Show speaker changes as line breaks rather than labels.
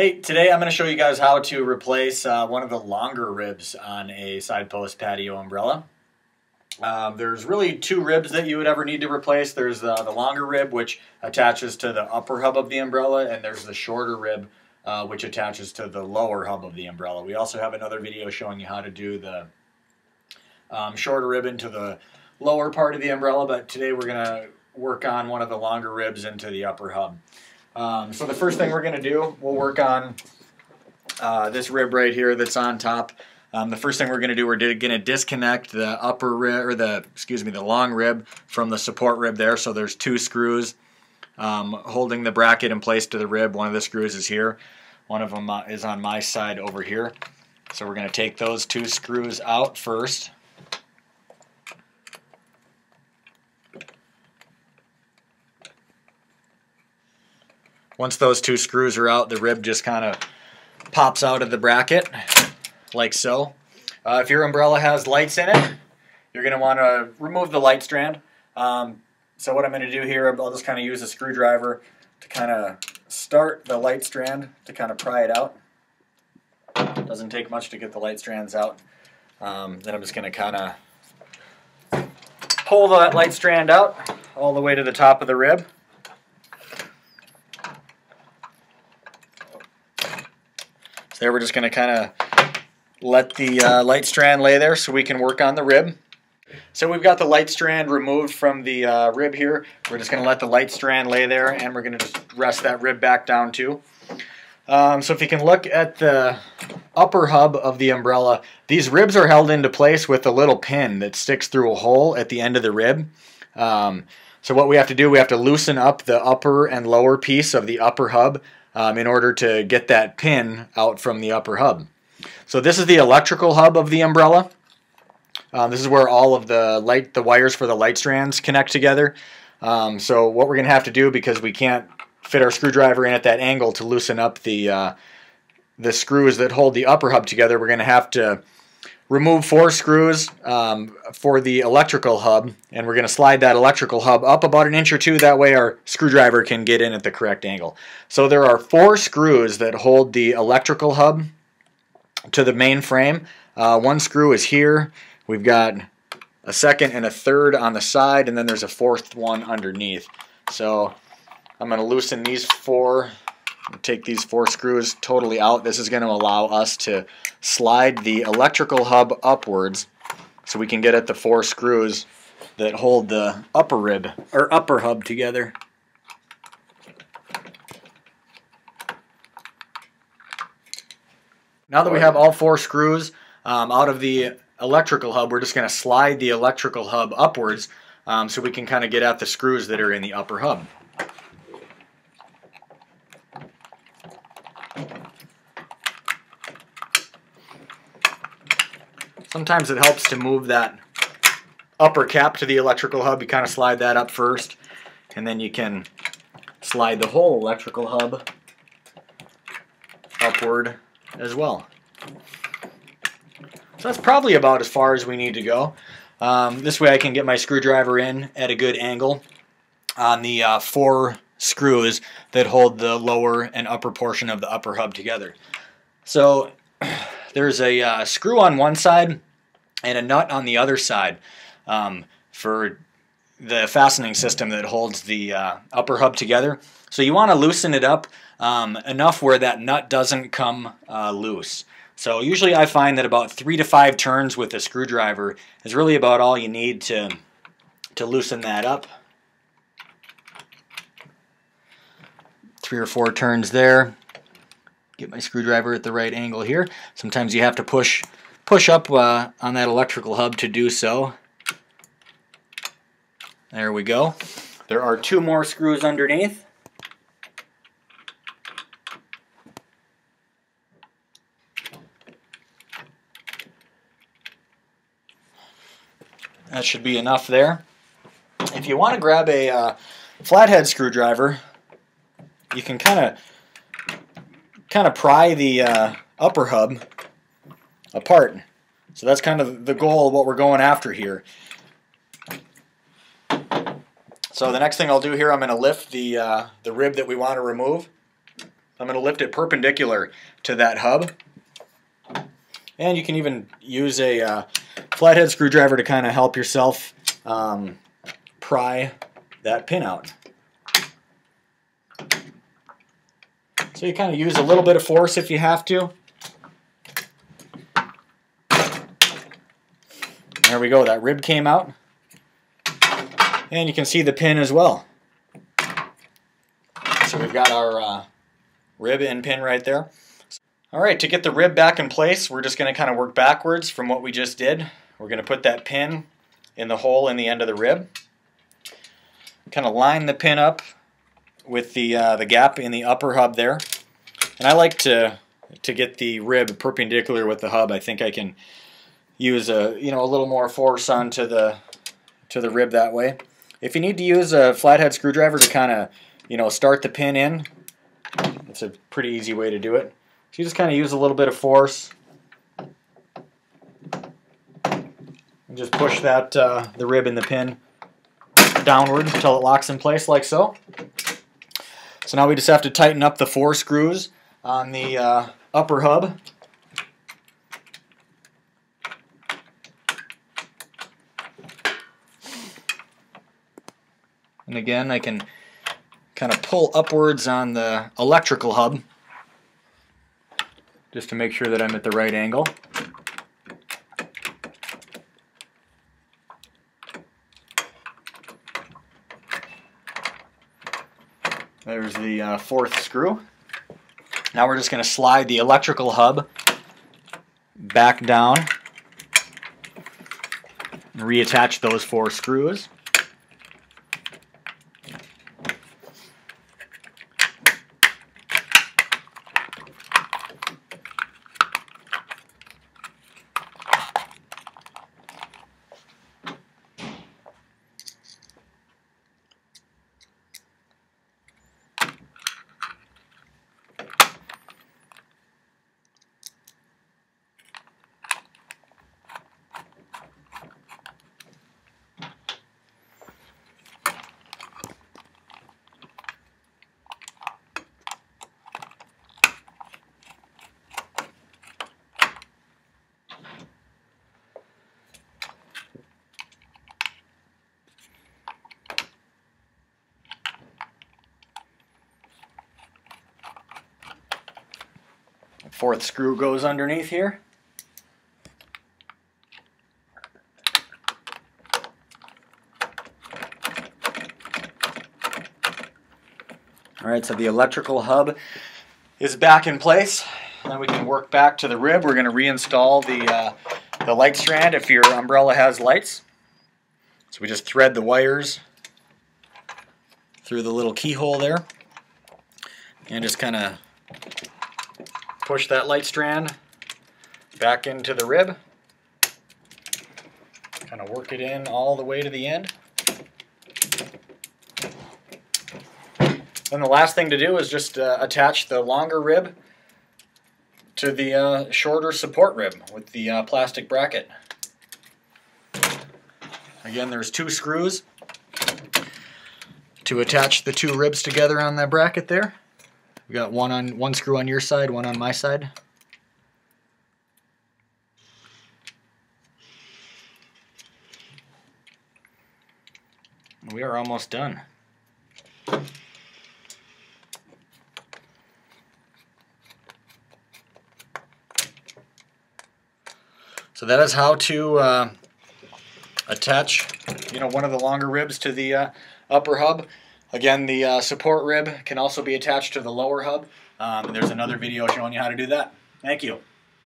Hey, today I'm going to show you guys how to replace one of the longer ribs on a side post patio umbrella. There's really two ribs that you would ever need to replace. There's the longer rib, which attaches to the upper hub of the umbrella, and there's the shorter rib, which attaches to the lower hub of the umbrella. We also have another video showing you how to do the shorter rib into the lower part of the umbrella, but today we're going to work on one of the longer ribs into the upper hub. So the first thing we're going to do, we'll work on this rib right here that's on top. The first thing we're going to do, we're going to disconnect the upper rib, or the long rib from the support rib there. So there's two screws holding the bracket in place to the rib. One of the screws is here. One of them is on my side over here. So we're going to take those two screws out first. Once those two screws are out, the rib just kind of pops out of the bracket, like so. If your umbrella has lights in it, you're going to want to remove the light strand. So what I'm going to do here, I'll just kind of use a screwdriver to kind of start the light strand to kind of pry it out. Doesn't take much to get the light strands out. Then I'm just going to kind of pull that light strand out all the way to the top of the rib. There, we're just going to kind of let the light strand lay there so we can work on the rib. So we've got the light strand removed from the rib here. We're just going to let the light strand lay there, and we're going to just rest that rib back down too. So if you can look at the upper hub of the umbrella, these ribs are held into place with a little pin that sticks through a hole at the end of the rib. So what we have to do, we have to loosen up the upper and lower piece of the upper hub in order to get that pin out from the upper hub. So this is the electrical hub of the umbrella. This is where all of the wires for the light strands connect together. So what we're going to have to do, because we can't fit our screwdriver in at that angle to loosen up the screws that hold the upper hub together, we're going to have to remove 4 screws for the electrical hub, and we're going to slide that electrical hub up about 1 inch or 2. That way our screwdriver can get in at the correct angle. So there are 4 screws that hold the electrical hub to the main frame. One screw is here. We've got a second and a third on the side, and then there's a 4th one underneath. So I'm going to loosen these 4. Take these 4 screws totally out. This is going to allow us to slide the electrical hub upwards so we can get at the 4 screws that hold the upper rib or upper hub together. Now that we have all 4 screws out of the electrical hub, we're just going to slide the electrical hub upwards so we can kind of get at the screws that are in the upper hub. Sometimes it helps to move that upper cap to the electrical hub. You kind of slide that up first, and then you can slide the whole electrical hub upward as well. So that's probably about as far as we need to go. This way I can get my screwdriver in at a good angle on the 4 screws that hold the lower and upper portion of the upper hub together. So there's a screw on one side and a nut on the other side for the fastening system that holds the upper hub together. So you want to loosen it up enough where that nut doesn't come loose. So usually I find that about 3 to 5 turns with a screwdriver is really about all you need to loosen that up. 3 or 4 turns there. Get my screwdriver at the right angle here. Sometimes you have to push up on that electrical hub to do so. There we go. There are 2 more screws underneath. That should be enough there. If you want to grab a flathead screwdriver, you can kind of pry the upper hub apart. So that's kind of the goal of what we're going after here. So the next thing I'll do here, I'm going to lift the rib that we want to remove. I'm going to lift it perpendicular to that hub. And you can even use a flathead screwdriver to kind of help yourself pry that pin out. So you kind of use a little bit of force if you have to. There we go, that rib came out. And you can see the pin as well. So we've got our rib and pin right there. Alright, to get the rib back in place, we're just going to kind of work backwards from what we just did. We're going to put that pin in the hole in the end of the rib. Kind of line the pin up with the gap in the upper hub there. And I like to get the rib perpendicular with the hub. I think I can use a little more force onto the rib that way. If you need to use a flathead screwdriver to kind of start the pin in, it's a pretty easy way to do it. So you just kind of use a little bit of force and just push that the rib and the pin downward until it locks in place like so. So now we just have to tighten up the 4 screws on the upper hub. And again, I can kind of pull upwards on the electrical hub just to make sure that I'm at the right angle. There's the 4th screw. Now we're just going to slide the electrical hub back down and reattach those 4 screws. The 4th screw goes underneath here. Alright, so the electrical hub is back in place. Now we can work back to the rib. We're going to reinstall the light strand if your umbrella has lights. So we just thread the wires through the little keyhole there and just kind of push that light strand back into the rib. Kind of work it in all the way to the end. Then the last thing to do is just attach the longer rib to the shorter support rib with the plastic bracket. Again, there's 2 screws to attach the 2 ribs together on that bracket there. We got one screw on your side, one on my side. We are almost done. So that is how to attach, one of the longer ribs to the upper hub. Again, the support rib can also be attached to the lower hub. And there's another video showing you how to do that. Thank you.